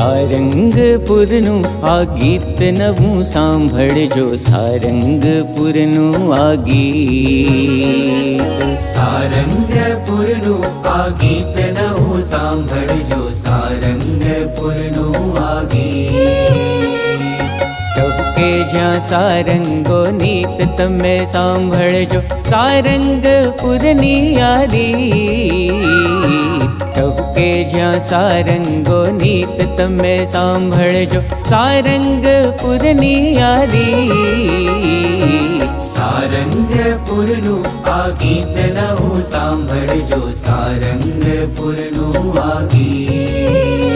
સારંગપુરનું આ ગીત નવું સાંભળજો, સારંગપુરનું આ ગીત. સારંગપુરનું આ ગીત નવું સાંભળજો, સારંગપુરનું આ ગીત. ટહુકે જ્યાં સારંગો નીત તમે સાંભળજો, સારંગપુરની આ રીત. ટહુકે જ્યાં સારંગો નીત તમે સાંભળજો, સારંગપુરની આ રીત. સારંગપુરનું આ ગીત નવું સાંભળજો, સારંગપુરનું આ ગીત.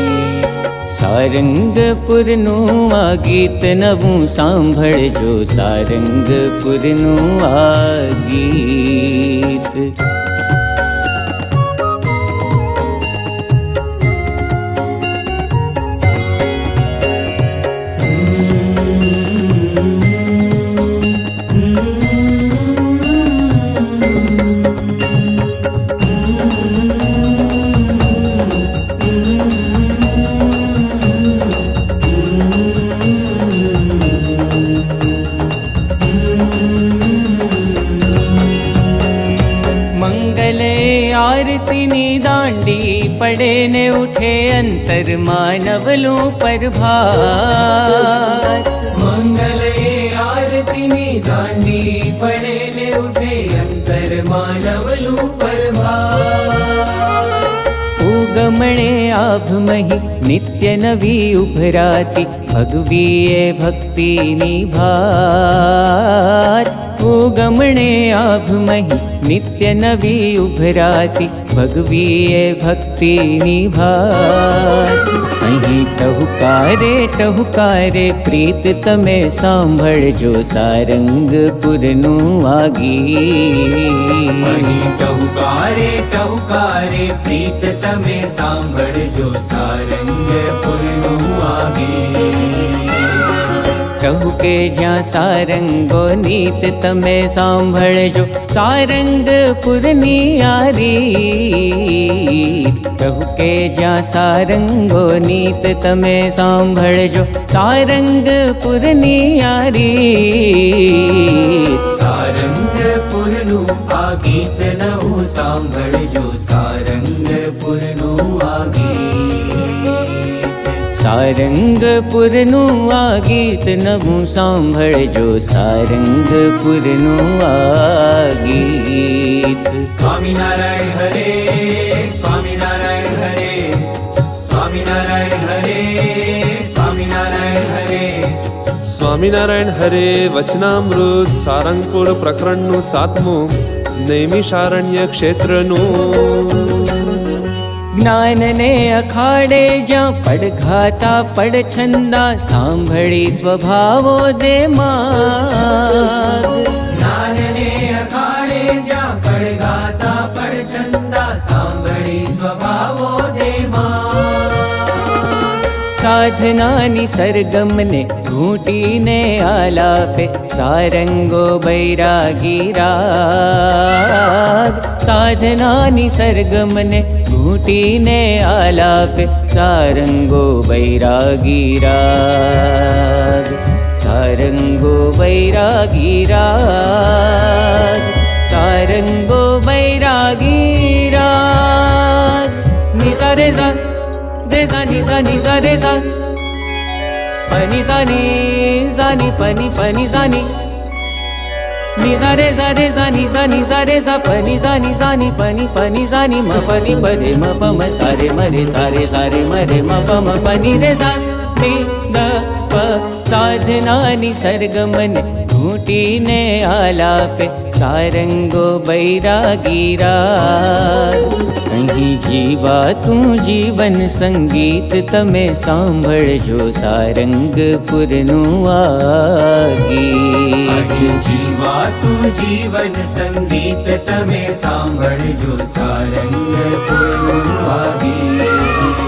સારંગપુરનું આ ગીત નવું સાંભળજો, સારંગપુરનું આ ગીત. આરતીની દાંડી પડે ને ઉઠે અંતરમાં નવલું પ્રભાત. મંગલે આરતીની દાંડી પડે ને ઉઠે અંતરમાં નવલું પ્રભાત. ઉગમણે આભમહી નિત્ય નવી ઉભરાતી ભગવીએ ભક્તિની ભાત. ઉગમણે આભમહી નિત્ય નવી ઉભરાતી ભગવીએ ભક્તિની ભાત. અહીં ટહુકારે ટહુકારે પ્રીત તમે સાંભળજો, સારંગપુરનું આ ગીત. અહીં ટહુકારે ટહુકારે પ્રીત તમે સાંભળજો, સારંગપુરનું આ ગીત. ટહુકે જ્યાં સારંગો નીત તમે સાંભળજો, સારંગપુરની આ રીત. ટહુકે જ્યાં સારંગો નીત તમે સાંભળજો, સારંગપુરની આ રીત. સારંગપુરનું આ ગીત નવું સાંભળજો, સારંગપુરનું આ ગીત. સારંગપુરનું આ ગીત નવું સાંભળજો, સારંગપુરનું આ ગીત. સ્વામિનારાયણ હરે, સ્વામિનારાયણ હરે, સ્વામિનારાયણ હરે, સ્વામિનારાયણ હરે. સ્વામિનારાયણ હરે વચનામૃત સારંગપુર પ્રકરણનું 7મું નૈમિષારણ્ય ક્ષેત્રનું. જ્ઞાનને અખાડે જ્યાં પડઘાતા પડછંદા સાંભળી સ્વભાવો દે માગ. જ્ઞાનને અખાડે જ્યાં પડઘાતા પડછંદા સાંભળી સ્વભાવો દે માં. સાધનાની સરગમને ઘૂંટીને આલાપે સારંગો બૈરાગી રાગ. સાધનાની સરગમને ઘૂંટીને આલાપે સારંગો બૈરાગી રાગ. સારંગો બૈરાગી રાગ, સારંગો બૈરાગી રાગ. નિસા રે સા દે સા નિસા નિસા રે સા pani sa ni pani pani sa ni sa re sa ni sa pani sa ni pani pani sa ni ma pani pa de ma pa ma sa re ma re ma pa ma pani re sa ni da pa. સાધનાની સરગમને ઘૂંટીને આલાપે સારંગો બૈરાગી રાગ. અહીં જીવાતું જીવન સંગીત તમે સાંભળજો, સારંગપુરનું આ ગીત. જીવાતું જીવન સંગીત તમે સાંભળજો, સારંગપુરનું આ ગીત.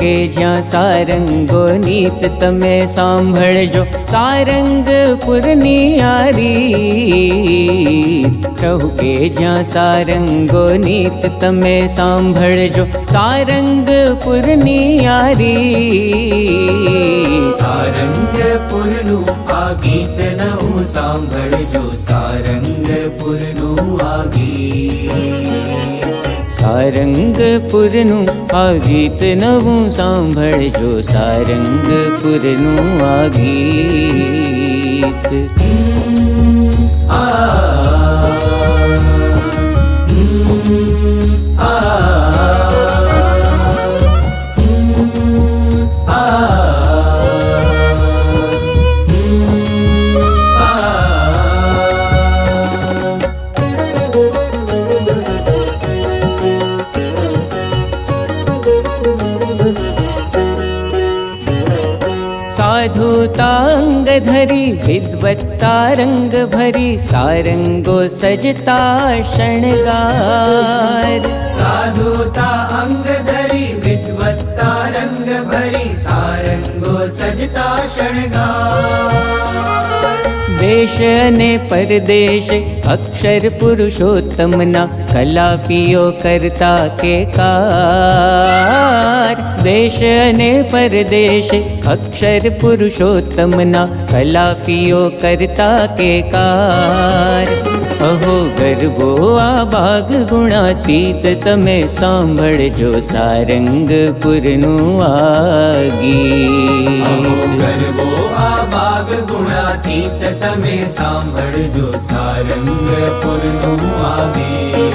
કે જ્યાં સારંગો નીત તમે સાંભળજો સારંગપુરની આ રીત કહું કે જ્યાં સારંગો નીત તમે સાંભળજો સારંગપુરની આ રીત સારંગપુરનું આ ગીત નવું સાંભળજો સારંગપુરનું આ ગીત સારંગપુરનું આ ગીત નવું સાંભળજો સારંગપુરનું આ ગીત साधुतांग धरी विद्वत्ता रंग भरी सारंगो सजता शणगार साधुता अंग धरी विद्वत्ता रंग भरी सारंगो सजता शणगार देश अने परदेश अक्षर पुरुषोत्तमना कलापियो करता के कार देश अने परदेश अक्षर पुरुषोत्तमना कलापियो करता के कार अहो गरबो आ बाग गुणातीत तमे सांभळजो सारंगपुरનું આ ગીત ગરબો આ બાગ ગુણાતીત તમે સાંભળજો સારંગપુરનું આ ગીત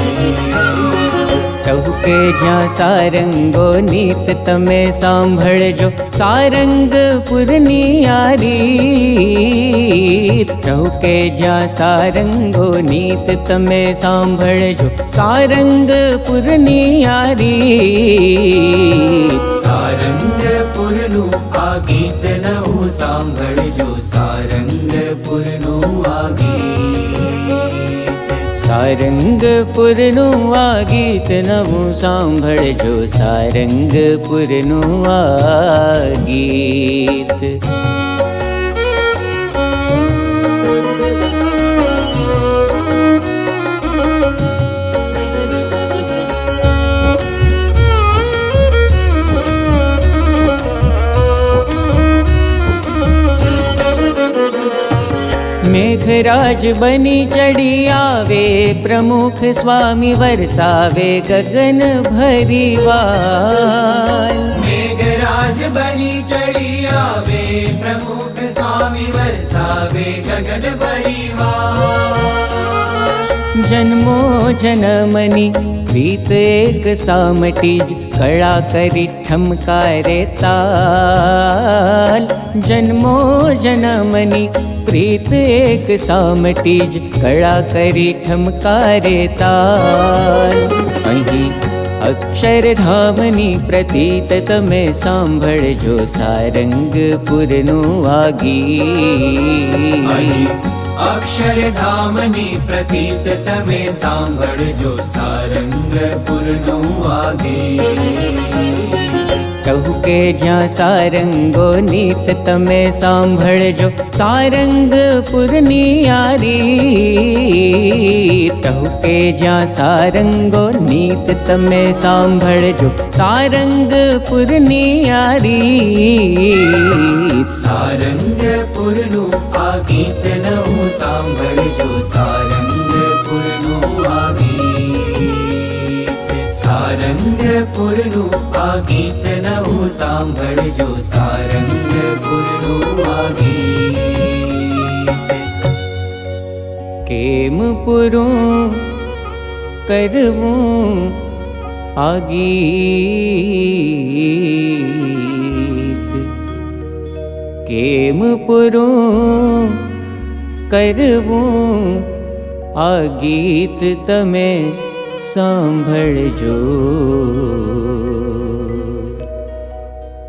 કહું કે જ્યાં સારંગો નીત તમે સાંભળજો સારંગપુરની આ રીત કહું કે જ્યાં સારંગો નીત તમે સાંભળજો સારંગપુરની આ રીત સારંગપુરનું આ ગીત નવું સાંભળજો સારંગપુરનું આ ગીત સારંગપુરનું આ ગીત નવું સાંભળજો સારંગપુરનું આ ગીત मेघराज बनी चढ़ी आवे प्रमुख स्वामी वरसावे गगन भरी वाल मेघराज बनी चढ़ी आवे प्रमुख स्वामी वरसावे गगन परिवार जन्मो जनमनी प्रीत एक सामटीज कड़ा करी ठमकारे ताल जन्मो जनमनी प्रीत एक सामटीज कड़ा करी ठमकारे ताल अहीं अक्षरधामनी प्रतीत तमे सांभळजो सारंगपुरનું આ ગીત અક્ષરધામની પ્રતીત તમે સાંભળજો સારંગપુરનું આ ગીત કહું કે જ્યાં સારંગો નીત તમે સાંભળજો સારંગપુરની આ રીત કહું કે જ્યાં સારંગો નીત તમે સાંભળજો સારંગપુરની આ રીત સારંગપુરનું આ ગીત નવું સાંભળજો સારંગપુરનું આ ગીત સારંગપુરનું આ ગીત નવું સાંભળજો સારંગપુરનું આ ગીત કેમ પૂરું કરવું આ ગીત કેમ પૂરું કરવું આ ગીત તમે સાંભળજો